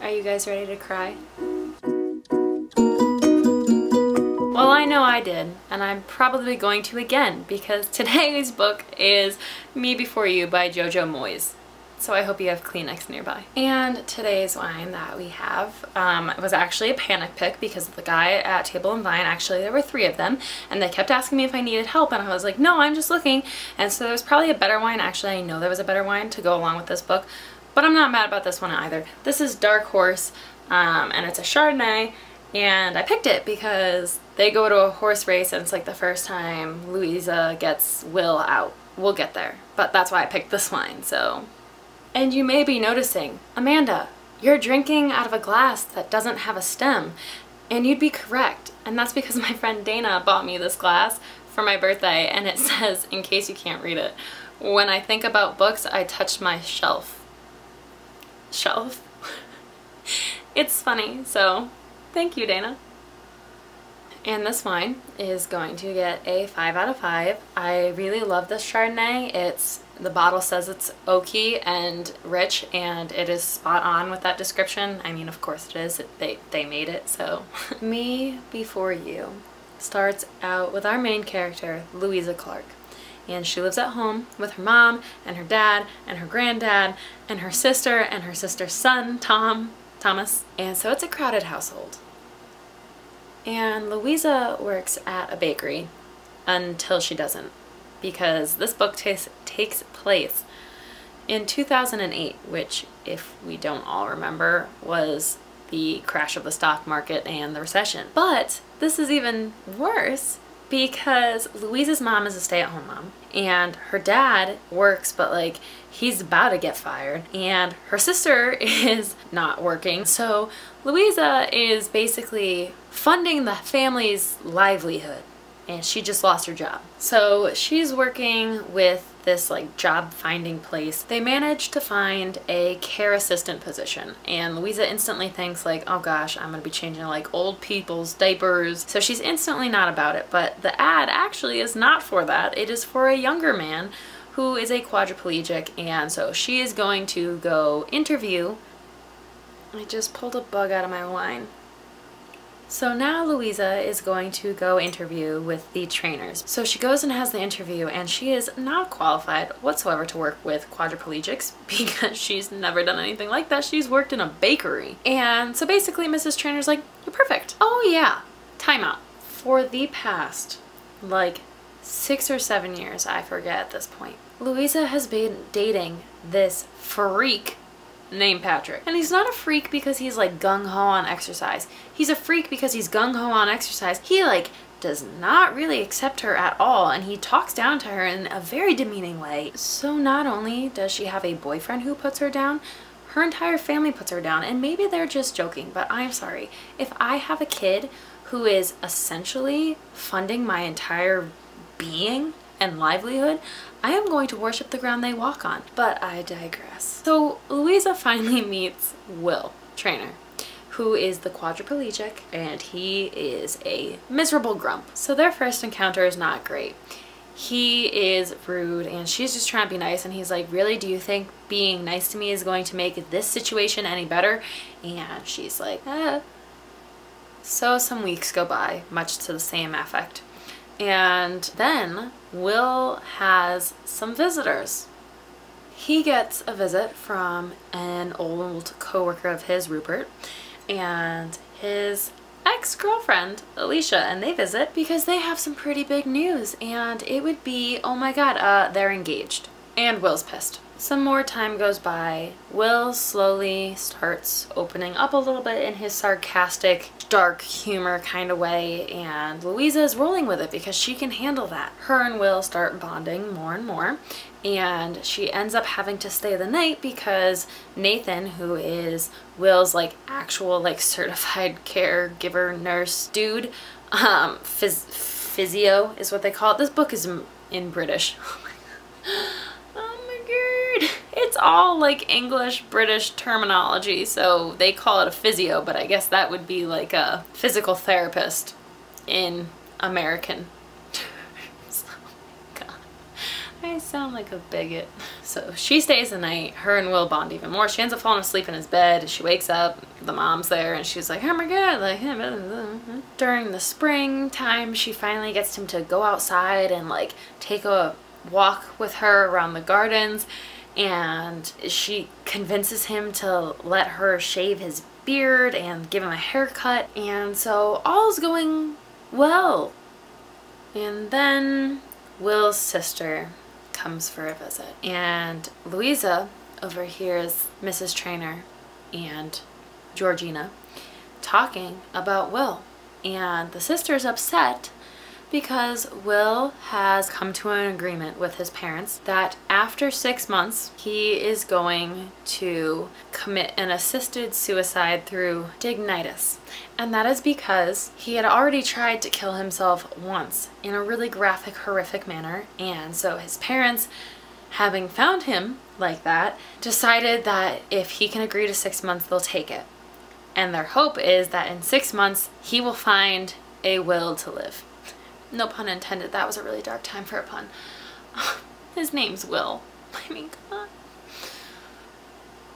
Are you guys ready to cry? Well, I know I did, and I'm probably going to again because today's book is Me Before You by Jojo Moyes. So I hope you have Kleenex nearby. And today's wine that we have was actually a panic pick because the guy at Table and Vine, actually there were 3 of them, and they kept asking me if I needed help, and I was like, no, I'm just looking. And so there's probably a better wine. Actually, I know there was a better wine to go along with this book, but I'm not mad about this one either. This is Dark Horse, and it's a Chardonnay, and I picked it because they go to a horse race and it's like the first time Louisa gets Will out. We'll get there, but that's why I picked this wine, so. And you may be noticing, Amanda, you're drinking out of a glass that doesn't have a stem. And you'd be correct. And that's because my friend Dana bought me this glass for my birthday, and it says, in case you can't read it, when I think about books, I touch my shelf. Shelf? It's funny, so thank you, Dana. And this wine is going to get a 5 out of 5. I really love this Chardonnay. The bottle says it's oaky and rich, and it is spot on with that description. I mean, of course it is. They made it, so. Me Before You starts out with our main character, Louisa Clark. And she lives at home with her mom and her dad and her granddad and her sister and her sister's son, Thomas. And so it's a crowded household. And Louisa works at a bakery until she doesn't, because this book takes place in 2008, which, if we don't all remember, was the crash of the stock market and the recession. But this is even worse because Louisa's mom is a stay-at-home mom, and her dad works, but like he's about to get fired, and her sister is not working. So Louisa is basically funding the family's livelihood, and she just lost her job. So she's working with this like job finding place. They managed to find a care assistant position, and Louisa instantly thinks like, oh gosh, I'm gonna be changing like old people's diapers. So she's instantly not about it, but the ad actually is not for that. It is for a younger man who is a quadriplegic, and so she is going to go interview. I just pulled a bug out of my wine. So now Louisa is going to go interview with the trainers. So she goes and has the interview, and she is not qualified whatsoever to work with quadriplegics because she's never done anything like that. She's worked in a bakery. And so basically Mrs. Trainer's like, you're perfect. Oh yeah, timeout. For the past like 6 or 7 years, I forget at this point, Louisa has been dating this freak named Patrick. And he's not a freak because he's like gung-ho on exercise. He's a freak because he's gung-ho on exercise. He like does not really accept her at all, and he talks down to her in a very demeaning way. So not only does she have a boyfriend who puts her down, her entire family puts her down, and maybe they're just joking, but I'm sorry. If I have a kid who is essentially funding my entire being and livelihood, I am going to worship the ground they walk on. But I digress. So Louisa finally meets Will Trainer, who is the quadriplegic, and he is a miserable grump. So their first encounter is not great. He is rude, and she's just trying to be nice, and he's like, really, do you think being nice to me is going to make this situation any better? And she's like, eh. So some weeks go by, much to the same effect. And then Will has some visitors. He gets a visit from an old coworker of his, Rupert, and his ex-girlfriend, Alicia, and they visit because they have some pretty big news, and it would be, oh my god, they're engaged. And Will's pissed. Some more time goes by. Will slowly starts opening up a little bit in his sarcastic, dark humor kind of way, and Louisa is rolling with it because she can handle that. Her and Will start bonding more and more, and she ends up having to stay the night because Nathan, who is Will's like actual like certified caregiver nurse dude, physio is what they call it. This book is in British. It's all like English British terminology, so they call it a physio, but I guess that would be like a physical therapist in American terms. Oh my god, I sound like a bigot. So she stays the night. Her and Will bond even more. She ends up falling asleep in his bed. She wakes up, the mom's there, and she's like, oh my god, like, during the springtime, she finally gets him to go outside and like take a walk with her around the gardens, and she convinces him to let her shave his beard and give him a haircut, and so all's going well. And then Will's sister comes for a visit, and Louisa overhears Mrs. Traynor and Georgina talking about Will, and the sister's upset because Will has come to an agreement with his parents that after 6 months he is going to commit an assisted suicide through dignitas. And that is because he had already tried to kill himself once in a really graphic, horrific manner, and so his parents, having found him like that, decided that if he can agree to 6 months, they'll take it. And their hope is that in 6 months he will find a will to live. No pun intended. That was a really dark time for a pun. His name's Will. I mean, come on.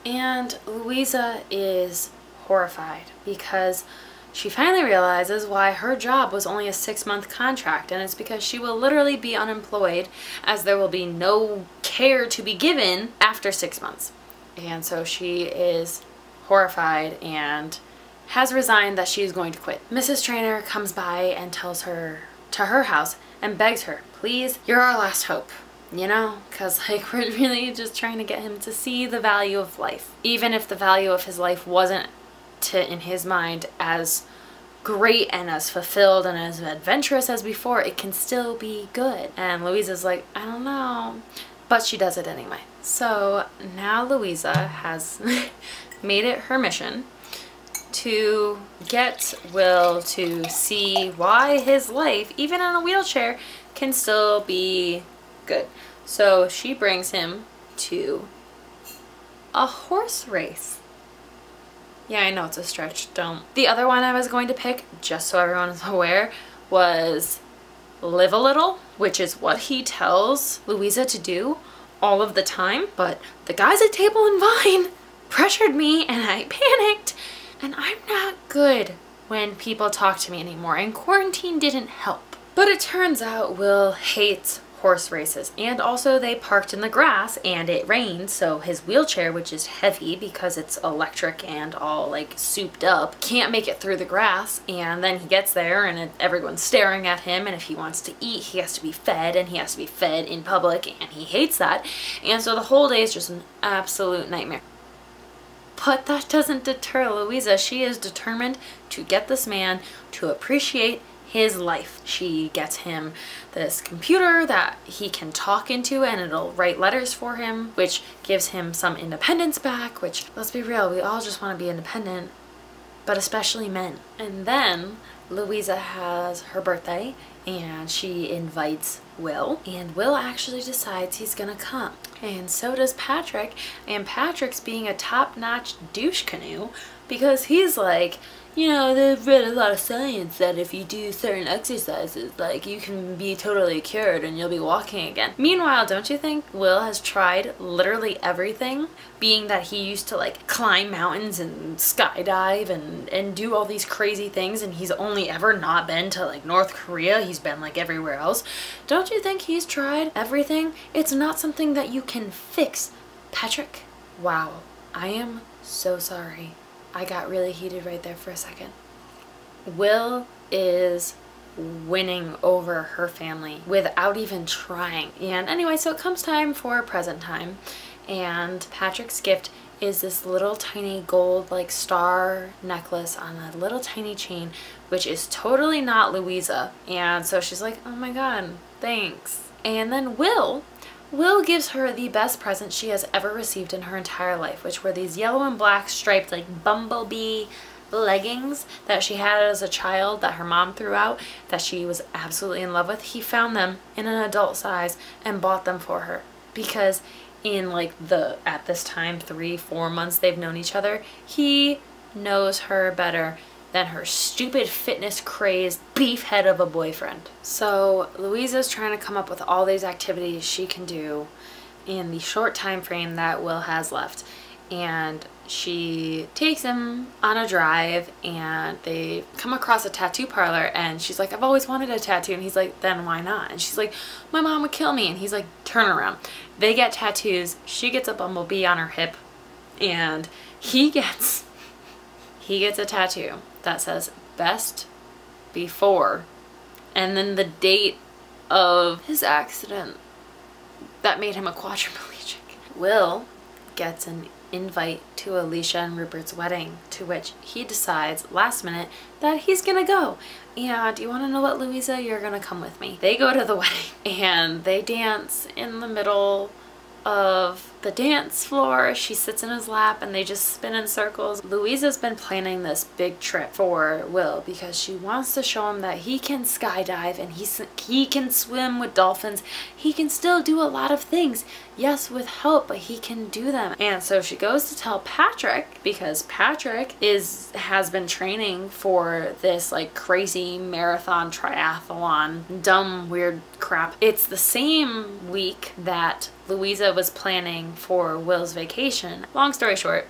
And Louisa is horrified because she finally realizes why her job was only a 6-month contract, and it's because she will literally be unemployed, as there will be no care to be given after 6 months. And so she is horrified and has resigned that she is going to quit. Mrs. Traynor comes by and tells her to her house and begs her, please, you're our last hope, you know, because like we're really just trying to get him to see the value of life. Even if the value of his life wasn't in his mind as great and as fulfilled and as adventurous as before, it can still be good. And Louisa's like, I don't know, but she does it anyway. So now Louisa has made it her mission to get Will to see why his life, even in a wheelchair, can still be good. So she brings him to a horse race. Yeah, I know it's a stretch, don't. The other one I was going to pick, just so everyone is aware, was Live a Little, which is what he tells Louisa to do all of the time. But the guys at Table and Vine pressured me and I panicked. And I'm not good when people talk to me anymore, and quarantine didn't help. But it turns out Will hates horse races, and also they parked in the grass and it rained, so his wheelchair, which is heavy because it's electric and all like souped up, can't make it through the grass. And then he gets there and everyone's staring at him, and if he wants to eat he has to be fed, and he has to be fed in public, and he hates that. And so the whole day is just an absolute nightmare. But that doesn't deter Louisa. She is determined to get this man to appreciate his life. She gets him this computer that he can talk into, and it'll write letters for him, which gives him some independence back, which, let's be real, we all just want to be independent, but especially men. And then Louisa has her birthday and she invites Will, and Will actually decides he's gonna come. And so does Patrick, and Patrick's being a top-notch douche canoe because he's like, you know, they've read a lot of science that if you do certain exercises, like, you can be totally cured and you'll be walking again. Meanwhile, don't you think Will has tried literally everything, being that he used to, like, climb mountains and skydive and do all these crazy things, and he's only ever not been to, like, North Korea. He's been, like, everywhere else. Don't you think he's tried everything? It's not something that you can fix, Patrick. Wow, I am so sorry. I got really heated right there for a second. Will is winning over her family without even trying. And anyway, so it comes time for present time, and Patrick's gift is this little tiny gold like star necklace on a little tiny chain, which is totally not Louisa. And so she's like, oh my god, thanks. And then Will gives her the best present she has ever received in her entire life, which were these yellow and black striped like bumblebee leggings that she had as a child that her mom threw out, that she was absolutely in love with. He found them in an adult size and bought them for her because in like at this time 3-4 months they've known each other, he knows her better than her stupid fitness crazed beef head of a boyfriend. So Louisa's trying to come up with all these activities she can do in the short time frame that Will has left. And she takes him on a drive and they come across a tattoo parlor, and she's like, I've always wanted a tattoo. And he's like, then why not? And she's like, my mom would kill me. And he's like, turn around. They get tattoos. She gets a bumblebee on her hip, and he gets a tattoo that says best before, and then the date of his accident that made him a quadriplegic. Will gets an invite to Alicia and Rupert's wedding, to which he decides last minute that he's gonna go. And you want to know what, Louisa? You're gonna come with me. They go to the wedding and they dance in the middle of the dance floor. She sits in his lap and they just spin in circles. Louisa's been planning this big trip for Will because she wants to show him that he can skydive and he can swim with dolphins. He can still do a lot of things. Yes, with help, but he can do them. And so she goes to tell Patrick, because Patrick has been training for this like crazy marathon triathlon, dumb weird crap. It's the same week that Louisa was planning for Will's vacation. Long story short,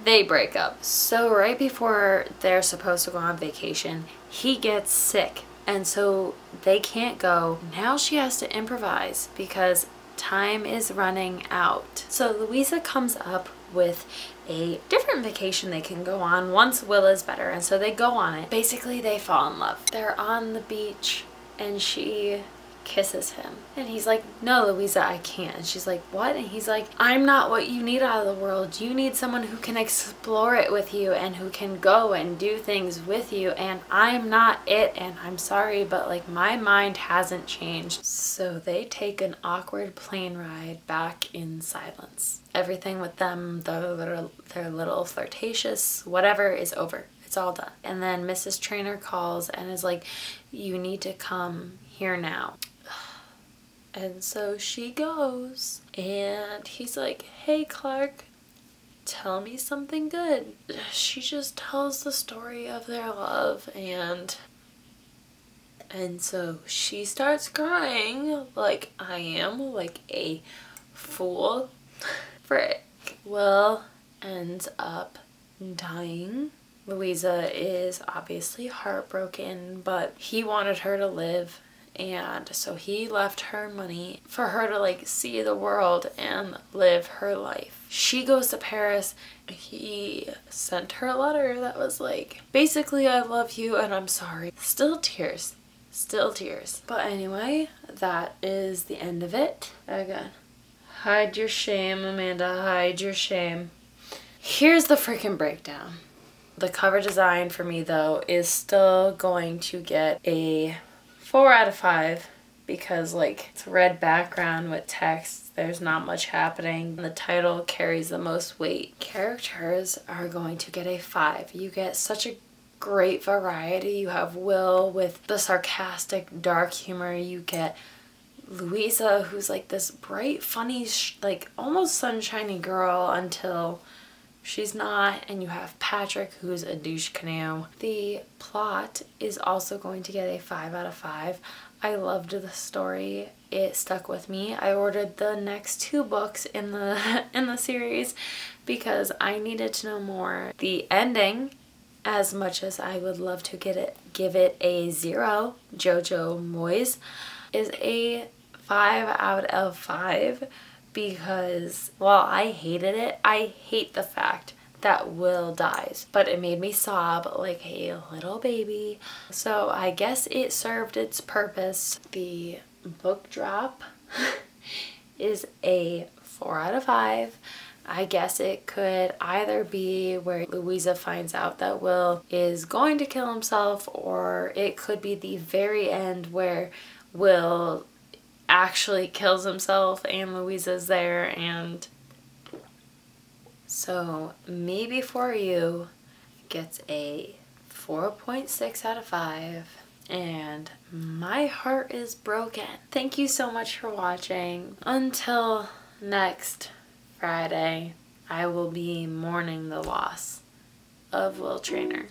they break up. So right before they're supposed to go on vacation, he gets sick, and so they can't go. Now she has to improvise because time is running out. So Louisa comes up with a different vacation they can go on once Will is better, and so they go on it. Basically, they fall in love. They're on the beach and she kisses him and he's like, no, Louisa, I can't. And she's like, what? And he's like, I'm not what you need out of the world. You need someone who can explore it with you and who can go and do things with you, and I'm not it, and I'm sorry, but like my mind hasn't changed. So they take an awkward plane ride back in silence. Everything with them, their little flirtatious whatever, is over. It's all done. And then Mrs. Trainer calls and is like, you need to come here now. And so she goes, and he's like, hey Clark, tell me something good. She just tells the story of their love, and so she starts crying like I am, like a fool. Frick. Will ends up dying. Louisa is obviously heartbroken, but he wanted her to live, and so he left her money for her to like see the world and live her life. She goes to Paris. He sent her a letter that was like, basically, I love you and I'm sorry. Still tears. Still tears. But anyway, that is the end of it. Again, hide your shame, Amanda, hide your shame. Here's the freaking breakdown. The cover design for me, though, is still going to get a 4 out of 5 because, like, it's a red background with text. There's not much happening. The title carries the most weight. Characters are going to get a 5. You get such a great variety. You have Will with the sarcastic, dark humor. You get Louisa, who's like this bright, funny, like almost sunshiny girl until she's not, and you have Patrick, who's a douche canoe. The plot is also going to get a 5 out of 5. I loved the story. It stuck with me. I ordered the next 2 books in the series because I needed to know more. The ending, as much as I would love to give it a 0, Jojo Moyes, is a 5 out of 5. Because while I hated it, I hate the fact that Will dies, but it made me sob like a little baby. So I guess it served its purpose. The book drop is a 4 out of 5. I guess it could either be where Louisa finds out that Will is going to kill himself, or it could be the very end where Will actually kills himself and Louisa's there. And so Me Before You gets a 4.6 out of 5, and my heart is broken. Thank you so much for watching. Until next Friday, I will be mourning the loss of Will Trainer.